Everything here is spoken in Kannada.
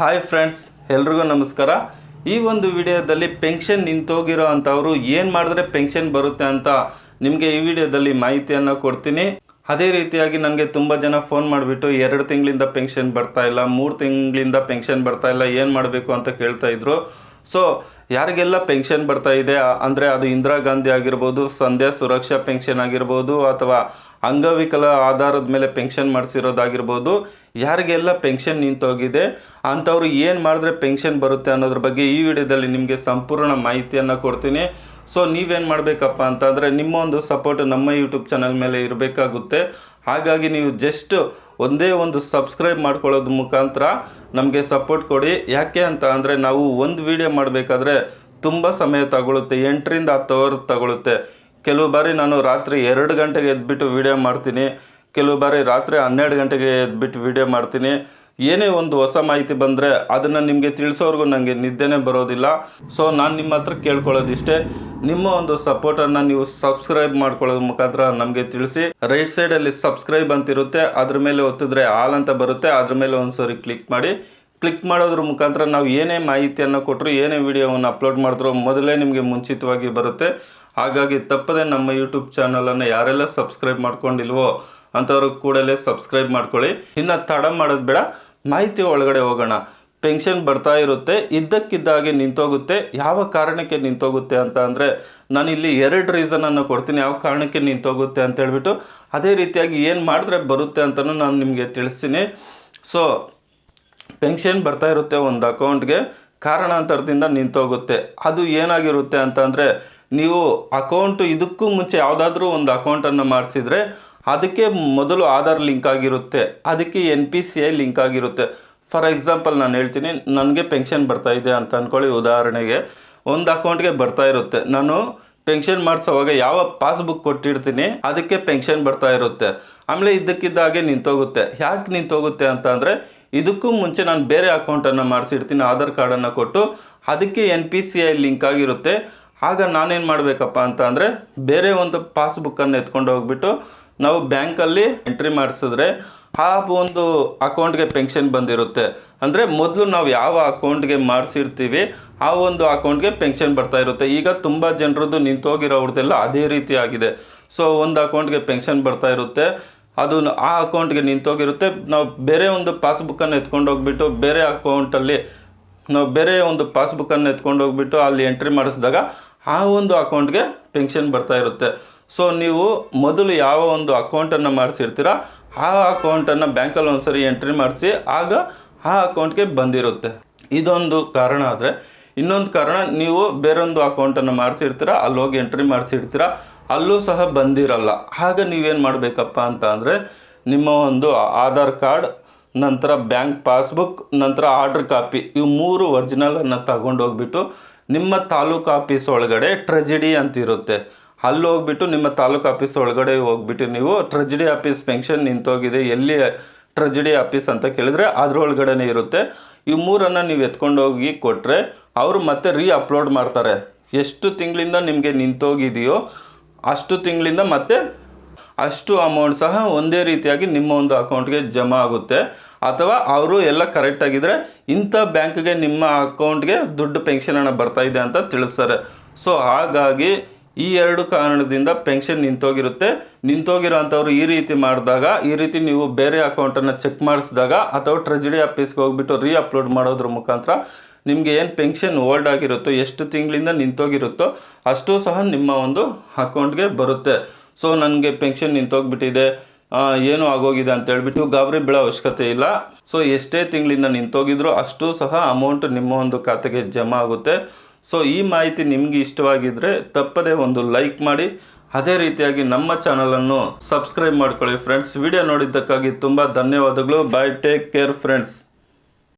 ಹಾಯ್ ಫ್ರೆಂಡ್ಸ್, ಎಲ್ರಿಗೂ ನಮಸ್ಕಾರ. ಈ ಒಂದು ವಿಡಿಯೋದಲ್ಲಿ ಪೆನ್ಷನ್ ನಿಂತೋಗಿರೋ ಅಂಥವರು ಏನು ಮಾಡಿದ್ರೆ ಪೆನ್ಷನ್ ಬರುತ್ತೆ ಅಂತ ನಿಮಗೆ ಈ ವಿಡಿಯೋದಲ್ಲಿ ಮಾಹಿತಿಯನ್ನು ಕೊಡ್ತೀನಿ. ಅದೇ ರೀತಿಯಾಗಿ ನನಗೆ ತುಂಬ ಜನ ಫೋನ್ ಮಾಡಿಬಿಟ್ಟು 2 ತಿಂಗಳಿಂದ ಪೆನ್ಷನ್ ಬರ್ತಾ ಇಲ್ಲ, 3 ತಿಂಗಳಿಂದ ಪೆನ್ಷನ್ ಬರ್ತಾ ಇಲ್ಲ, ಏನು ಮಾಡಬೇಕು ಅಂತ ಕೇಳ್ತಾ ಇದ್ರು. ಸೊ ಯಾರಿಗೆಲ್ಲ ಪೆನ್ಷನ್ ಬರ್ತಾ ಇದೆ ಅಂದರೆ ಅದು ಇಂದಿರಾ ಗಾಂಧಿ ಆಗಿರ್ಬೋದು, ಸಂಧ್ಯಾ ಸುರಕ್ಷಾ ಪೆನ್ಷನ್ ಆಗಿರ್ಬೋದು, ಅಥವಾ ಅಂಗವಿಕಲ ಆಧಾರದ ಮೇಲೆ ಪೆನ್ಷನ್ ಮಾಡಿಸಿರೋದಾಗಿರ್ಬೋದು, ಯಾರಿಗೆಲ್ಲ ಪೆನ್ಷನ್ ನಿಂತೋಗಿದೆ ಅಂಥವ್ರು ಏನು ಮಾಡಿದ್ರೆ ಪೆನ್ಷನ್ ಬರುತ್ತೆ ಅನ್ನೋದ್ರ ಬಗ್ಗೆ ಈ ವಿಡಿಯೋದಲ್ಲಿ ನಿಮಗೆ ಸಂಪೂರ್ಣ ಮಾಹಿತಿಯನ್ನು ಕೊಡ್ತೀನಿ. ಸೊ ನೀವೇನು ಮಾಡಬೇಕಪ್ಪ ಅಂತಂದರೆ ನಿಮ್ಮ ಒಂದು ಸಪೋರ್ಟ್ ನಮ್ಮ ಯೂಟ್ಯೂಬ್ ಚಾನಲ್ ಮೇಲೆ ಇರಬೇಕಾಗುತ್ತೆ. ಹಾಗಾಗಿ ನೀವು ಜಸ್ಟ್ ಒಂದೇ ಒಂದು ಸಬ್ಸ್ಕ್ರೈಬ್ ಮಾಡ್ಕೊಳ್ಳೋದ್ರ ಮುಖಾಂತರ ನಮಗೆ ಸಪೋರ್ಟ್ ಕೊಡಿ. ಯಾಕೆ ಅಂತ ಅಂದರೆ ನಾವು ಒಂದು ವಿಡಿಯೋ ಮಾಡಬೇಕಾದ್ರೆ ತುಂಬ ಸಮಯ ತಗೊಳುತ್ತೆ, 8ರಿಂದ 10 ಅವರ್ ತಗೊಳುತ್ತೆ. ಕೆಲವು ಬಾರಿ ನಾನು ರಾತ್ರಿ 2 ಗಂಟೆಗೆ ಎದ್ಬಿಟ್ಟು ವಿಡಿಯೋ ಮಾಡ್ತೀನಿ, ಕೆಲವು ಬಾರಿ ರಾತ್ರಿ 12 ಗಂಟೆಗೆ ಎದ್ಬಿಟ್ಟು ವಿಡಿಯೋ ಮಾಡ್ತೀನಿ. ಏನೇ ಒಂದು ಹೊಸ ಮಾಹಿತಿ ಬಂದರೆ ಅದನ್ನು ನಿಮಗೆ ತಿಳಿಸೋರ್ಗೂ ನನಗೆ ನಿದ್ದೆನೇ ಬರೋದಿಲ್ಲ. ಸೊ ನಾನು ನಿಮ್ಮ ಹತ್ರ ಕೇಳ್ಕೊಳ್ಳೋದಿಷ್ಟೇ, ನಿಮ್ಮ ಒಂದು ಸಪೋರ್ಟನ್ನು ನೀವು ಸಬ್ಸ್ಕ್ರೈಬ್ ಮಾಡ್ಕೊಳ್ಳೋದ್ರ ಮುಖಾಂತರ ನಮಗೆ ತಿಳಿಸಿ. ರೈಟ್ ಸೈಡಲ್ಲಿ ಸಬ್ಸ್ಕ್ರೈಬ್ ಅಂತಿರುತ್ತೆ, ಅದ್ರ ಮೇಲೆ ಒತ್ತಿದ್ರೆ ಆಲ್ ಅಂತ ಬರುತ್ತೆ, ಅದ್ರ ಮೇಲೆ ಒಂದ್ಸರಿ ಕ್ಲಿಕ್ ಮಾಡಿ. ಕ್ಲಿಕ್ ಮಾಡೋದ್ರ ಮುಖಾಂತರ ನಾವು ಏನೇ ಮಾಹಿತಿಯನ್ನು ಕೊಟ್ಟರು, ಏನೇ ವಿಡಿಯೋವನ್ನು ಅಪ್ಲೋಡ್ ಮಾಡಿದ್ರು ಮೊದಲೇ ನಿಮಗೆ ಮುಂಚಿತವಾಗಿ ಬರುತ್ತೆ. ಹಾಗಾಗಿ ತಪ್ಪದೆ ನಮ್ಮ ಯೂಟ್ಯೂಬ್ ಚಾನಲನ್ನು ಯಾರೆಲ್ಲ ಸಬ್ಸ್ಕ್ರೈಬ್ ಮಾಡ್ಕೊಂಡಿಲ್ವೋ ಅಂಥವ್ರು ಕೂಡಲೇ ಸಬ್ಸ್ಕ್ರೈಬ್ ಮಾಡ್ಕೊಳ್ಳಿ. ಇನ್ನು ತಡ ಮಾಡೋದು ಬೇಡ, ಮಾಹಿತಿ ಒಳಗಡೆ ಹೋಗೋಣ. ಪೆನ್ಷನ್ ಬರ್ತಾ ಇರುತ್ತೆ, ಇದ್ದಕ್ಕಿದ್ದಾಗೆ ನಿಂತೋಗುತ್ತೆ. ಯಾವ ಕಾರಣಕ್ಕೆ ನಿಂತೋಗುತ್ತೆ ಅಂತ ಅಂದರೆ ನಾನಿಲ್ಲಿ 2 ರೀಸನನ್ನು ಕೊಡ್ತೀನಿ, ಯಾವ ಕಾರಣಕ್ಕೆ ನಿಂತೋಗುತ್ತೆ ಅಂತ ಹೇಳ್ಬಿಟ್ಟು. ಅದೇ ರೀತಿಯಾಗಿ ಏನು ಮಾಡಿದ್ರೆ ಬರುತ್ತೆ ಅಂತಲೂ ನಾನು ನಿಮಗೆ ತಿಳಿಸ್ತೀನಿ. ಸೊ ಪೆನ್ಷನ್ ಬರ್ತಾ ಇರುತ್ತೆ ಒಂದು ಅಕೌಂಟ್ಗೆ, ಕಾರಣಾಂತರದಿಂದ ನಿಂತೋಗುತ್ತೆ. ಅದು ಏನಾಗಿರುತ್ತೆ ಅಂತಂದರೆ, ನೀವು ಅಕೌಂಟು ಇದಕ್ಕೂ ಮುಂಚೆ ಯಾವುದಾದ್ರೂ ಒಂದು ಅಕೌಂಟನ್ನು ಮಾಡಿಸಿದರೆ ಅದಕ್ಕೆ ಮೊದಲು ಆಧಾರ್ ಲಿಂಕ್ ಆಗಿರುತ್ತೆ, ಅದಕ್ಕೆ NPCI ಲಿಂಕ್ ಆಗಿರುತ್ತೆ. ಫಾರ್ ಎಕ್ಸಾಂಪಲ್ ನಾನು ಹೇಳ್ತೀನಿ, ನನಗೆ ಪೆನ್ಷನ್ ಬರ್ತಾ ಇದೆ ಅಂತ ಅಂದ್ಕೊಳ್ಳಿ. ಉದಾಹರಣೆಗೆ ಒಂದು ಅಕೌಂಟ್ಗೆ ಬರ್ತಾ ಇರುತ್ತೆ, ನಾನು ಪೆನ್ಷನ್ ಮಾಡಿಸೋವಾಗ ಯಾವ ಪಾಸ್ಬುಕ್ ಕೊಟ್ಟಿರ್ತೀನಿ ಅದಕ್ಕೆ ಪೆನ್ಷನ್ ಬರ್ತಾ ಇರುತ್ತೆ. ಆಮೇಲೆ ಇದ್ದಕ್ಕಿದ್ದಾಗೆ ನಿಂತೋಗುತ್ತೆ. ಯಾಕೆ ನಿಂತೋಗುತ್ತೆ ಅಂತ ಅಂದರೆ, ಇದಕ್ಕೂ ಮುಂಚೆ ನಾನು ಬೇರೆ ಅಕೌಂಟನ್ನು ಮಾಡಿಸಿರ್ತೀನಿ, ಆಧಾರ್ ಕಾರ್ಡನ್ನು ಕೊಟ್ಟು, ಅದಕ್ಕೆ NPCI ಲಿಂಕ್ ಆಗಿರುತ್ತೆ. ಆಗ ನಾನೇನು ಮಾಡಬೇಕಪ್ಪ ಅಂತ ಅಂದರೆ, ಬೇರೆ ಒಂದು ಪಾಸ್ಬುಕ್ಕನ್ನು ಎತ್ಕೊಂಡು ಹೋಗ್ಬಿಟ್ಟು ನಾವು ಬ್ಯಾಂಕಲ್ಲಿ ಎಂಟ್ರಿ ಮಾಡಿಸಿದ್ರೆ ಆ ಒಂದು ಅಕೌಂಟ್ಗೆ ಪೆನ್ಷನ್ ಬಂದಿರುತ್ತೆ. ಅಂದರೆ ಮೊದಲು ನಾವು ಯಾವ ಅಕೌಂಟ್ಗೆ ಮಾಡಿಸಿರ್ತೀವಿ ಆ ಒಂದು ಅಕೌಂಟ್ಗೆ ಪೆನ್ಷನ್ ಬರ್ತಾ ಇರುತ್ತೆ. ಈಗ ತುಂಬ ಜನರದ್ದು ನಿಂತೋಗಿರೋವ್ರದ್ದೆಲ್ಲ ಅದೇ ರೀತಿ ಆಗಿದೆ. ಸೊ ಒಂದು ಅಕೌಂಟ್ಗೆ ಪೆನ್ಷನ್ ಬರ್ತಾ ಇರುತ್ತೆ, ಅದು ಆ ಅಕೌಂಟ್ಗೆ ನಿಂತೋಗಿರುತ್ತೆ. ನಾವು ಬೇರೆ ಒಂದು ಪಾಸ್ಬುಕ್ಕನ್ನು ಎತ್ಕೊಂಡು ಹೋಗ್ಬಿಟ್ಟು ಬೇರೆ ಅಕೌಂಟಲ್ಲಿ ನಾವು ಬೇರೆ ಒಂದು ಪಾಸ್ಬುಕ್ಕನ್ನು ಎತ್ಕೊಂಡು ಹೋಗ್ಬಿಟ್ಟು ಅಲ್ಲಿ ಎಂಟ್ರಿ ಮಾಡಿಸಿದಾಗ ಆ ಒಂದು ಅಕೌಂಟ್ಗೆ ಪೆನ್ಷನ್ ಬರ್ತಾ ಇರುತ್ತೆ. ಸೊ ನೀವು ಮೊದಲು ಯಾವ ಒಂದು ಅಕೌಂಟನ್ನು ಮಾಡಿಸಿರ್ತೀರ ಆ ಅಕೌಂಟನ್ನು ಬ್ಯಾಂಕಲ್ಲಿ ಒಂದ್ಸರಿ ಎಂಟ್ರಿ ಮಾಡಿಸಿ, ಆಗ ಆ ಅಕೌಂಟ್ಗೆ ಬಂದಿರುತ್ತೆ. ಇದೊಂದು ಕಾರಣ. ಆದರೆ ಇನ್ನೊಂದು ಕಾರಣ, ನೀವು ಬೇರೊಂದು ಅಕೌಂಟನ್ನು ಮಾಡಿಸಿರ್ತೀರ, ಅಲ್ಲಿ ಹೋಗಿ ಎಂಟ್ರಿ ಮಾಡಿಸಿರ್ತೀರ, ಅಲ್ಲೂ ಸಹ ಬಂದಿರಲ್ಲ. ಆಗ ನೀವೇನು ಮಾಡಬೇಕಪ್ಪ ಅಂತ ಅಂದರೆ, ನಿಮ್ಮ ಒಂದು ಆಧಾರ್ ಕಾರ್ಡ್, ನಂತರ ಬ್ಯಾಂಕ್ ಪಾಸ್ಬುಕ್, ನಂತರ ಆರ್ಡ್ರ್ ಕಾಪಿ, ಇವು 3 ಒರಿಜಿನಲನ್ನು ತಗೊಂಡು ಹೋಗ್ಬಿಟ್ಟು ನಿಮ್ಮ ತಾಲೂಕು ಆಫೀಸ್ ಒಳಗಡೆ ಟ್ರೆಜಿಡಿ ಅಂತಿರುತ್ತೆ, ಅಲ್ಲಿ ಹೋಗ್ಬಿಟ್ಟು ನಿಮ್ಮ ತಾಲೂಕು ಆಫೀಸ್ ಒಳಗಡೆ ಹೋಗ್ಬಿಟ್ಟು ನೀವು ಟ್ರೆಜಿಡಿ ಆಫೀಸ್ ಪೆನ್ಷನ್ ನಿಂತೋಗಿದೆ, ಎಲ್ಲಿ ಟ್ರೆಜಿಡಿ ಆಫೀಸ್ ಅಂತ ಕೇಳಿದರೆ ಅದರೊಳಗಡೆ ಇರುತ್ತೆ. ಈ 3ಅನ್ನು ನೀವು ಎತ್ಕೊಂಡು ಹೋಗಿ ಕೊಟ್ಟರೆ ಅವರು ಮತ್ತೆ ಅಪ್ಲೋಡ್ ಮಾಡ್ತಾರೆ. ಎಷ್ಟು ತಿಂಗಳಿಂದ ನಿಮಗೆ ನಿಂತೋಗಿದೆಯೋ ಅಷ್ಟು ತಿಂಗಳಿಂದ ಮತ್ತೆ ಅಷ್ಟು ಅಮೌಂಟ್ ಸಹ ಒಂದೇ ರೀತಿಯಾಗಿ ನಿಮ್ಮ ಒಂದು ಅಕೌಂಟ್ಗೆ ಜಮಾ ಆಗುತ್ತೆ. ಅಥವಾ ಅವರು ಎಲ್ಲ ಕರೆಕ್ಟಾಗಿದ್ದರೆ ಇಂಥ ಬ್ಯಾಂಕ್ಗೆ ನಿಮ್ಮ ಅಕೌಂಟ್ಗೆ ದುಡ್ಡು ಪೆನ್ಷನನ್ನು ಬರ್ತಾ ಇದೆ ಅಂತ ತಿಳಿಸ್ತಾರೆ. ಸೊ ಹಾಗಾಗಿ ಈ 2 ಕಾರಣದಿಂದ ಪೆನ್ಷನ್ ನಿಂತೋಗಿರುತ್ತೆ. ನಿಂತೋಗಿರೋ ಅಂಥವ್ರು ಈ ರೀತಿ ಮಾಡಿದಾಗ, ಈ ರೀತಿ ನೀವು ಬೇರೆ ಅಕೌಂಟನ್ನು ಚೆಕ್ ಮಾಡಿಸಿದಾಗ ಅಥವಾ ಟ್ರೆಜಿಡಿ ಆಫೀಸ್ಗೆ ಹೋಗ್ಬಿಟ್ಟು ಅಪ್ಲೋಡ್ ಮಾಡೋದ್ರ ಮುಖಾಂತರ ನಿಮಗೆ ಏನು ಪೆನ್ಷನ್ ಓಲ್ಡ್ ಆಗಿರುತ್ತೋ, ಎಷ್ಟು ತಿಂಗಳಿಂದ ನಿಂತೋಗಿರುತ್ತೋ ಅಷ್ಟು ಸಹ ನಿಮ್ಮ ಒಂದು ಅಕೌಂಟ್ಗೆ ಬರುತ್ತೆ. ಸೊ ನನಗೆ ಪೆನ್ಷನ್ ನಿಂತೋಗ್ಬಿಟ್ಟಿದೆ, ಏನೂ ಆಗೋಗಿದೆ ಅಂತ ಹೇಳ್ಬಿಟ್ಟು ಗಾಬರಿ ಬೀಳೋ ಅವಶ್ಯಕತೆ ಇಲ್ಲ. ಸೊ ಎಷ್ಟೇ ತಿಂಗಳಿಂದ ನಿಂತೋಗಿದ್ರು ಅಷ್ಟು ಸಹ ಅಮೌಂಟ್ ನಿಮ್ಮ ಒಂದು ಖಾತೆಗೆ ಜಮಾ ಆಗುತ್ತೆ. ಸೊ ಈ ಮಾಹಿತಿ ನಿಮಗೆ ಇಷ್ಟವಾಗಿದ್ದರೆ ತಪ್ಪದೇ ಒಂದು ಲೈಕ್ ಮಾಡಿ, ಅದೇ ರೀತಿಯಾಗಿ ನಮ್ಮ ಚಾನಲನ್ನು ಸಬ್ಸ್ಕ್ರೈಬ್ ಮಾಡ್ಕೊಳ್ಳಿ ಫ್ರೆಂಡ್ಸ್. ವಿಡಿಯೋ ನೋಡಿದ್ದಕ್ಕಾಗಿ ತುಂಬ ಧನ್ಯವಾದಗಳು. ಬಾಯ್, ಟೇಕ್ ಕೇರ್ ಫ್ರೆಂಡ್ಸ್.